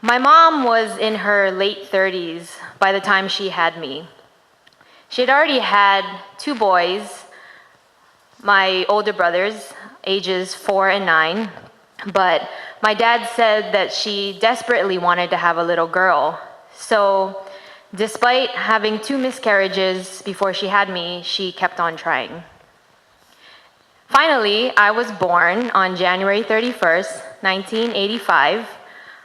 My mom was in her late 30s by the time she had me. She had already had two boys, my older brothers, ages 4 and 9, but my dad said that she desperately wanted to have a little girl. So, despite having two miscarriages before she had me, she kept on trying. Finally, I was born on January 31st, 1985,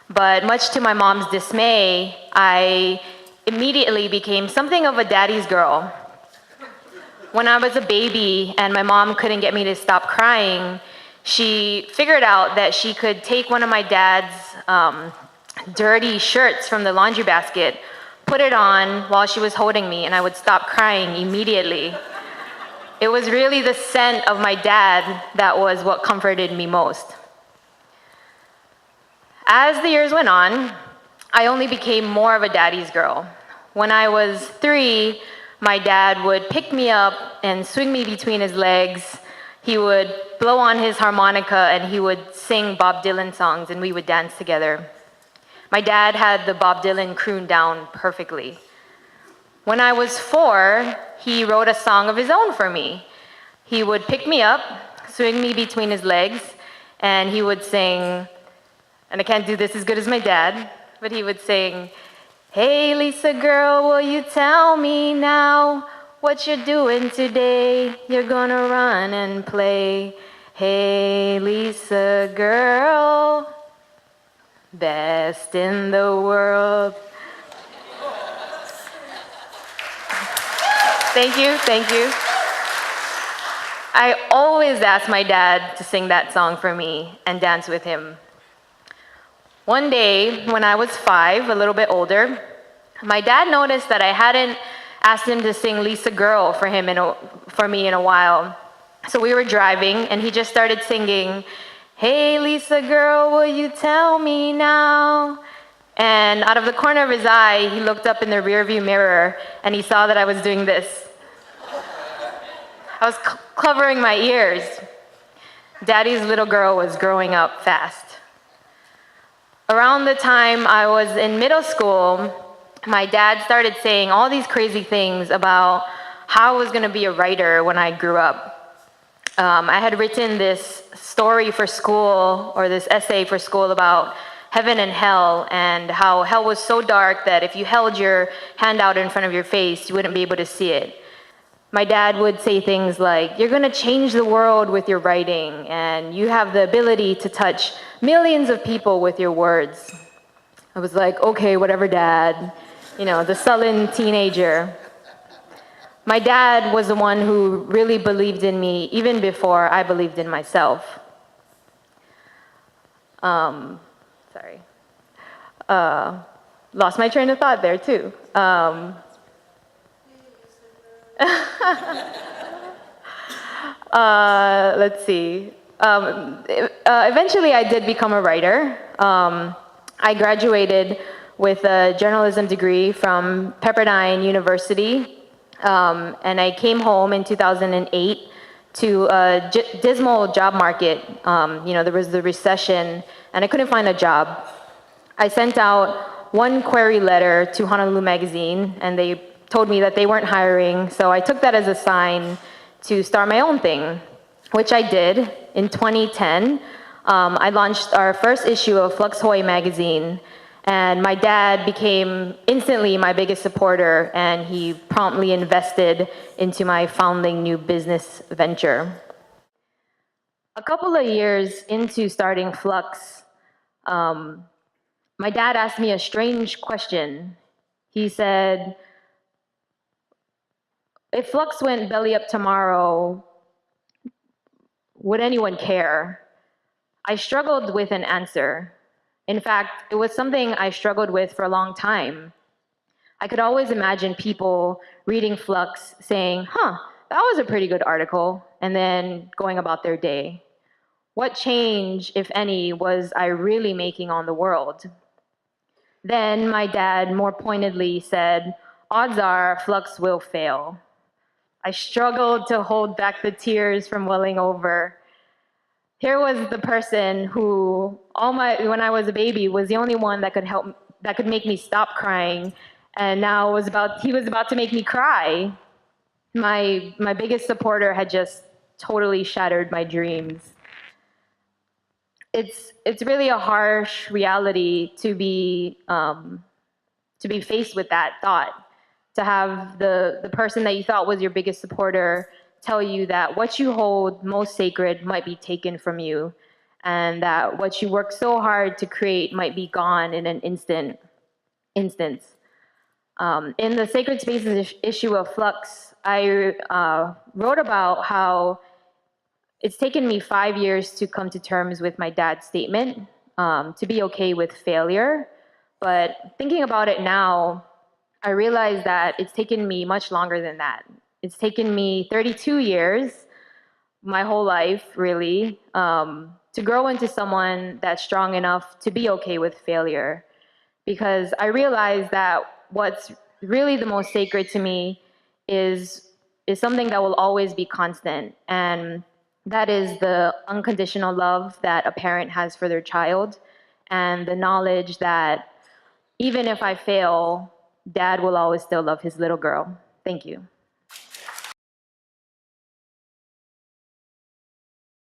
but much to my mom's dismay, I immediately became something of a daddy's girl. When I was a baby and my mom couldn't get me to stop crying, she figured out that she could take one of my dad's dirty shirts from the laundry basket, put it on while she was holding me, and I would stop crying immediately. It was really the scent of my dad that was what comforted me most. As the years went on, I only became more of a daddy's girl. When I was 3, my dad would pick me up and swing me between his legs. He would blow on his harmonica and he would sing Bob Dylan songs and we would dance together. My dad had the Bob Dylan croon down perfectly. When I was 4, he wrote a song of his own for me. He would pick me up, swing me between his legs, and he would sing, and I can't do this as good as my dad, but he would sing, "Hey Lisa girl, will you tell me now what you're doing today? You're gonna run and play. Hey Lisa girl, best in the world." Thank you, thank you. I always asked my dad to sing that song for me and dance with him. One day, when I was 5, a little bit older, my dad noticed that I hadn't asked him to sing Lisa Girl for me in a while. So we were driving, and he just started singing, "Hey Lisa Girl, will you tell me now?" And out of the corner of his eye, he looked up in the rearview mirror, and he saw that I was doing this. I was covering my ears. Daddy's little girl was growing up fast. Around the time I was in middle school, my dad started saying all these crazy things about how I was going to be a writer when I grew up. I had written this story for school, or this essay for school about heaven and hell, and how hell was so dark that if you held your hand out in front of your face, you wouldn't be able to see it. My dad would say things like, "You're going to change the world with your writing, and you have the ability to touch millions of people with your words." I was like, "Okay, whatever, Dad." The sullen teenager. My dad was the one who really believed in me even before I believed in myself. Sorry. Lost my train of thought there too. Let's see. Eventually I did become a writer. I graduated with a journalism degree from Pepperdine University, and I came home in 2008 to a dismal job market. There was the recession, and I couldn't find a job. I sent out one query letter to Honolulu magazine, and they told me that they weren't hiring, so I took that as a sign to start my own thing, which I did. In 2010, I launched our first issue of Flux magazine, and my dad became instantly my biggest supporter, and he promptly invested into my founding new business venture. A couple of years into starting Flux, my dad asked me a strange question. He said, "If Flux went belly up tomorrow, would anyone care?" I struggled with an answer. In fact, it was something I struggled with for a long time. I could always imagine people reading Flux saying, that was a pretty good article, and then going about their day. What change, if any, was I really making on the world? Then my dad more pointedly said, "Odds are Flux will fail." I struggled to hold back the tears from welling over. here was the person who when I was a baby was the only one that could make me stop crying, and now he was about to make me cry. My biggest supporter had just totally shattered my dreams. It's really a harsh reality to be faced with that thought, to have the person that you thought was your biggest supporter tell you that what you hold most sacred might be taken from you, and that what you worked so hard to create might be gone in an instance. In the Sacred Spaces issue of Flux, I wrote about how it's taken me 5 years to come to terms with my dad's statement, to be okay with failure. But thinking about it now, I realize that it's taken me much longer than that. It's taken me 32 years, my whole life, really, to grow into someone that's strong enough to be okay with failure. Because I realize that what's really the most sacred to me is something that will always be constant, and that is the unconditional love that a parent has for their child, and the knowledge that even if I fail, dad will always still love his little girl. Thank you.